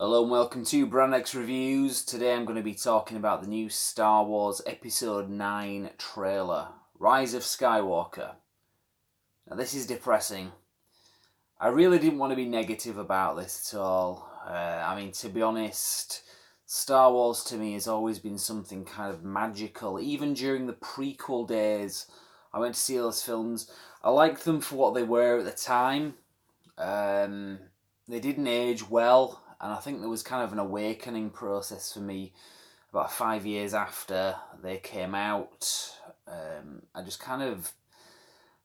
Hello and welcome to Brand X Reviews. Today I'm going to be talking about the new Star Wars Episode 9 trailer, Rise of Skywalker. Now this is depressing. I really didn't want to be negative about this at all. To be honest, Star Wars to me has always been something kind of magical. Even during the prequel days, I went to see those films. I liked them for what they were at the time. They didn't age well. And I think there was kind of an awakening process for me about 5 years after they came out. I just kind of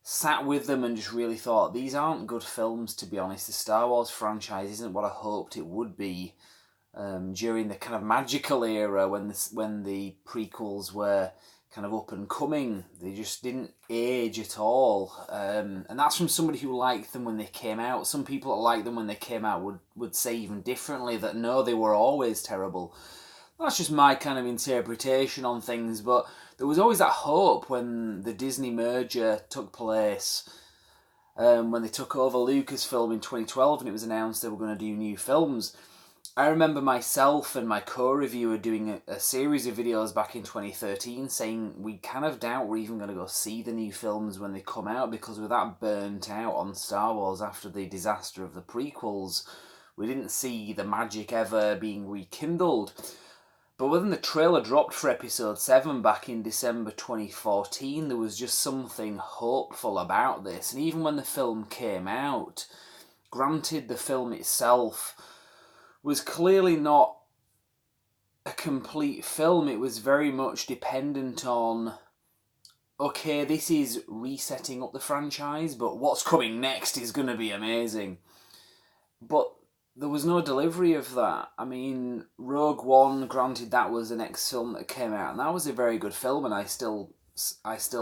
sat with them and just really thought, these aren't good films, to be honest. The Star Wars franchise isn't what I hoped it would be during the kind of magical era when the prequels were kind of up and coming. They just didn't age at all, and that's from somebody who liked them when they came out. Some people that liked them when they came out would say even differently, that no, they were always terrible. That's just my kind of interpretation on things, but there was always that hope when the Disney merger took place, when they took over Lucasfilm in 2012 and it was announced they were going to do new films. I remember myself and my co-reviewer doing a series of videos back in 2013 saying we kind of doubt we're even going to go see the new films when they come out, because we're that burnt out on Star Wars after the disaster of the prequels. We didn't see the magic ever being rekindled. But when the trailer dropped for Episode 7 back in December 2014, there was just something hopeful about this. And even when the film came out, granted the film itself was clearly not a complete film. It was very much dependent on, okay, this is resetting up the franchise, but what's coming next is going to be amazing. But there was no delivery of that. I mean, Rogue One, granted that was the next film that came out, and that was a very good film, and I still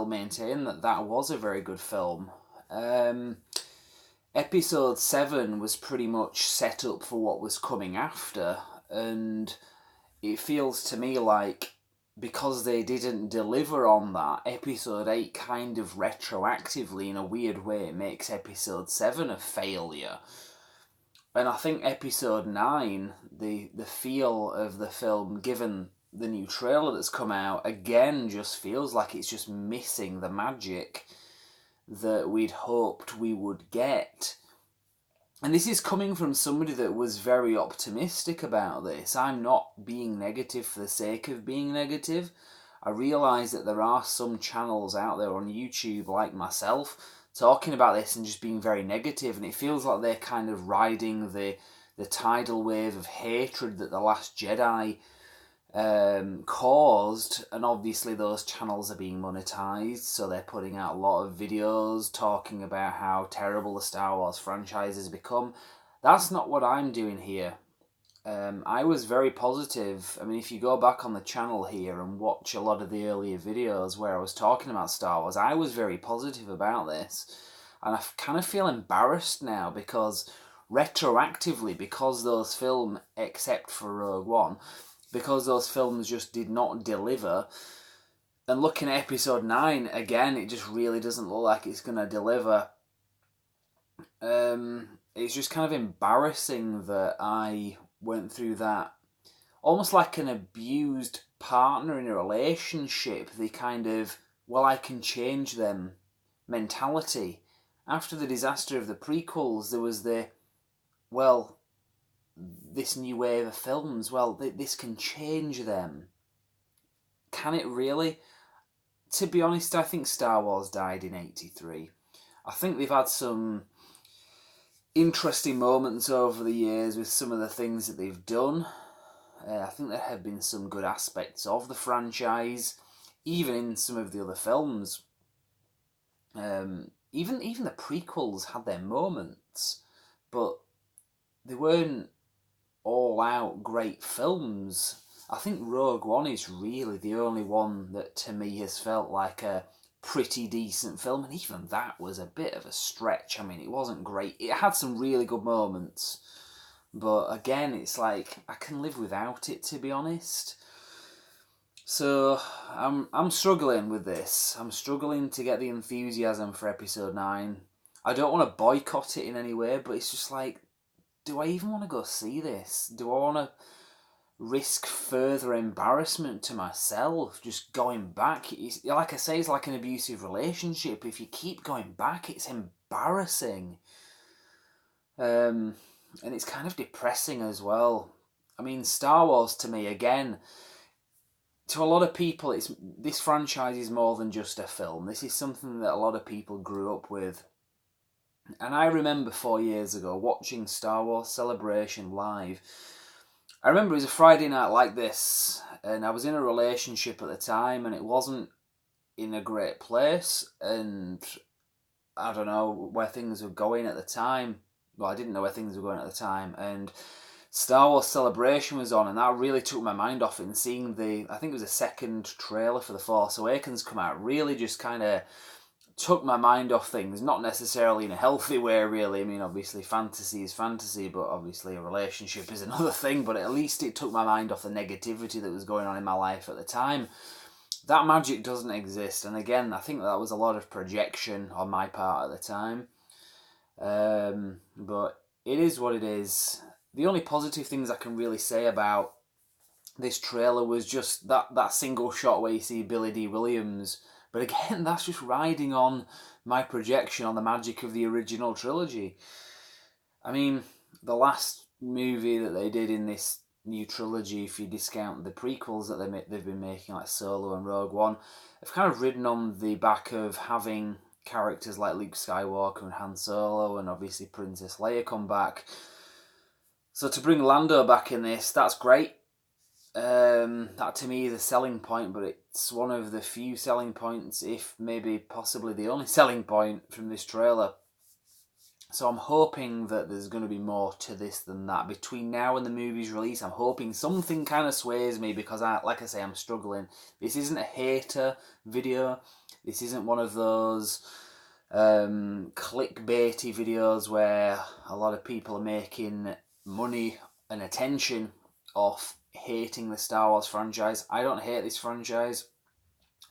maintain that was a very good film. Episode 7 was pretty much set up for what was coming after, and it feels to me like because they didn't deliver on that, Episode 8 kind of retroactively, in a weird way, makes Episode 7 a failure. And I think Episode 9, the feel of the film, given the new trailer that's come out, again just feels like it's just missing the magic that we'd hoped we would get. And this is coming from somebody that was very optimistic about this. I'm not being negative for the sake of being negative. I realise that there are some channels out there on YouTube, like myself, talking about this and just being very negative, and it feels like they're kind of riding the tidal wave of hatred that The Last Jedi caused, and obviously those channels are being monetized, so they're putting out a lot of videos talking about how terrible the Star Wars franchise has become. That's not what I'm doing here. I was very positive. I mean, if you go back on the channel here and watch a lot of the earlier videos where I was talking about Star Wars, I was very positive about this, and I kind of feel embarrassed now because retroactively, because those films, except for Rogue One, because those films just did not deliver, and looking at Episode 9, again, it just really doesn't look like it's going to deliver. It's just kind of embarrassing that I went through that, almost like an abused partner in a relationship, the kind of, well, I can change them mentality. After the disaster of the prequels, there was the, well, this new wave of films, well, this can change them. Can it really? To be honest, I think Star Wars died in 83. I think they've had some interesting moments over the years with some of the things that they've done. I think there have been some good aspects of the franchise, even in some of the other films. Even the prequels had their moments, but they weren't all-out great films. I think Rogue One is really the only one that to me has felt like a pretty decent film, and even that was a bit of a stretch. I mean, it wasn't great. It had some really good moments, but again, it's like I can live without it, to be honest. So I'm struggling with this. I'm struggling to get the enthusiasm for Episode 9. I don't want to boycott it in any way, but it's just like do I even want to go see this? Do I want to risk further embarrassment to myself just going back? Like I say, it's like an abusive relationship. If you keep going back, it's embarrassing. And it's kind of depressing as well. I mean, Star Wars to me, again, to a lot of people, this franchise is more than just a film. This is something that a lot of people grew up with. And I remember 4 years ago watching Star Wars Celebration live. I remember it was a Friday night like this, and I was in a relationship at the time, and it wasn't in a great place, and I don't know where things were going at the time. Well, I didn't know where things were going at the time, and Star Wars Celebration was on, and that really took my mind off it. And seeing I think it was a second trailer for The Force Awakens come out, really just kind of took my mind off things. Not necessarily in a healthy way, really. I mean, obviously fantasy is fantasy, but obviously a relationship is another thing. But at least it took my mind off the negativity that was going on in my life at the time. That magic doesn't exist, and again, I think that was a lot of projection on my part at the time. But it is what it is. The only positive things I can really say about this trailer was just that single shot where you see Billy D. Williams. But again, that's just riding on my projection on the magic of the original trilogy. I mean, the last movie that they did in this new trilogy, if you discount the prequels that they've been making, like Solo and Rogue One, have kind of ridden on the back of having characters like Luke Skywalker and Han Solo and obviously Princess Leia come back. So to bring Lando back in this, that's great. That to me is a selling point, but it's one of the few selling points, if maybe possibly the only selling point from this trailer. So I'm hoping that there's going to be more to this than that. Between now and the movie's release, I'm hoping something kind of sways me, because like I say, I'm struggling. This isn't a hater video. This isn't one of those clickbaity videos where a lot of people are making money and attention off hating the Star Wars franchise. I don't hate this franchise.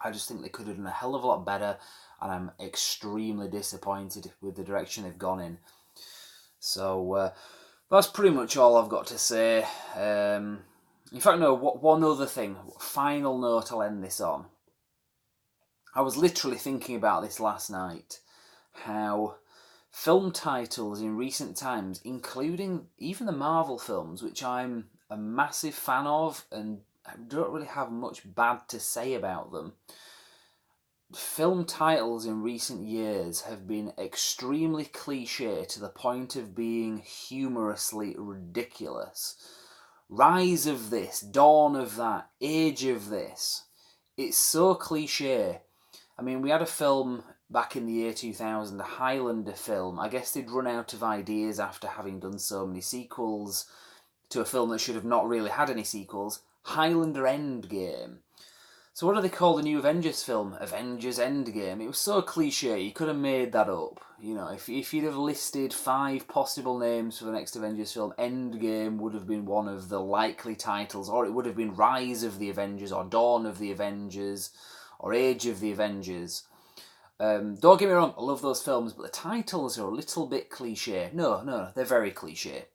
I just think they could have done a hell of a lot better, and I'm extremely disappointed with the direction they've gone in. So that's pretty much all I've got to say. In fact, no, one other thing, final note I'll end this on. I was literally thinking about this last night, how film titles in recent times, including even the Marvel films, which I'm a massive fan of and I don't really have much bad to say about them. Film titles in recent years have been extremely cliche to the point of being humorously ridiculous. Rise of this, dawn of that, age of this. It's so cliche. I mean, we had a film back in the year 2000, a Highlander film. I guess they'd run out of ideas after having done so many sequels to a film that should have not really had any sequels. Highlander Endgame. So what do they call the new Avengers film? Avengers Endgame. It was so cliche, you could have made that up. You know, if you'd have listed 5 possible names for the next Avengers film, Endgame would have been one of the likely titles, or it would have been Rise of the Avengers, or Dawn of the Avengers, or Age of the Avengers. Don't get me wrong, I love those films, but the titles are a little bit cliche. No, they're very cliche.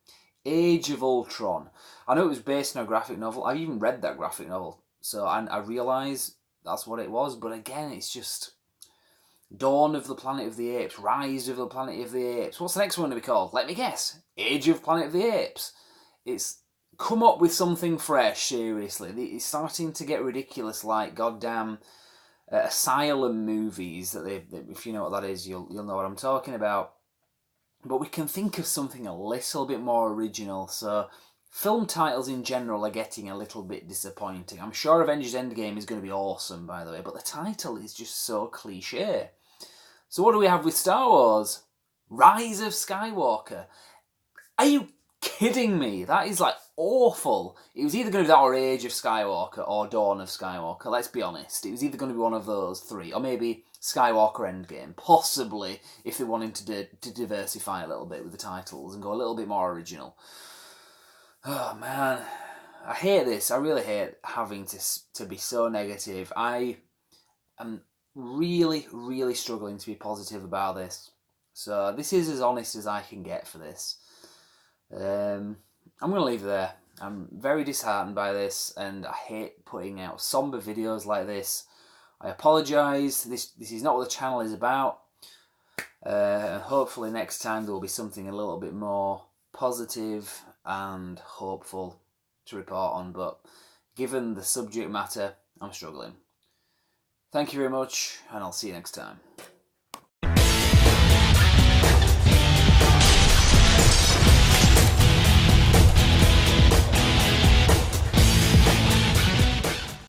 Age of Ultron. I know it was based on a graphic novel. I even read that graphic novel, so I realise that's what it was. But again, it's just Dawn of the Planet of the Apes, Rise of the Planet of the Apes. What's the next one to be called? Let me guess. Age of Planet of the Apes. It's come up with something fresh, seriously. It's starting to get ridiculous, like goddamn Asylum movies. If you know what that is, you'll know what I'm talking about. But we can think of something a little bit more original. So film titles in general are getting a little bit disappointing. I'm sure Avengers Endgame is going to be awesome, by the way, but the title is just so cliche. So what do we have with Star Wars? Rise of Skywalker. Are you kidding me? That is like awful. It was either going to be that or Age of Skywalker or Dawn of Skywalker, let's be honest. It was either going to be one of those 3, or maybe Skywalker Endgame, possibly, if they wanted to diversify a little bit with the titles and go a little bit more original. Oh man, I hate this. I really hate having to be so negative. I am really, really struggling to be positive about this. So this is as honest as I can get for this. I'm going to leave it there. I'm very disheartened by this, and I hate putting out somber videos like this. I apologise. This is not what the channel is about. Hopefully next time there will be something a little bit more positive and hopeful to report on, but given the subject matter, I'm struggling. Thank you very much, and I'll see you next time.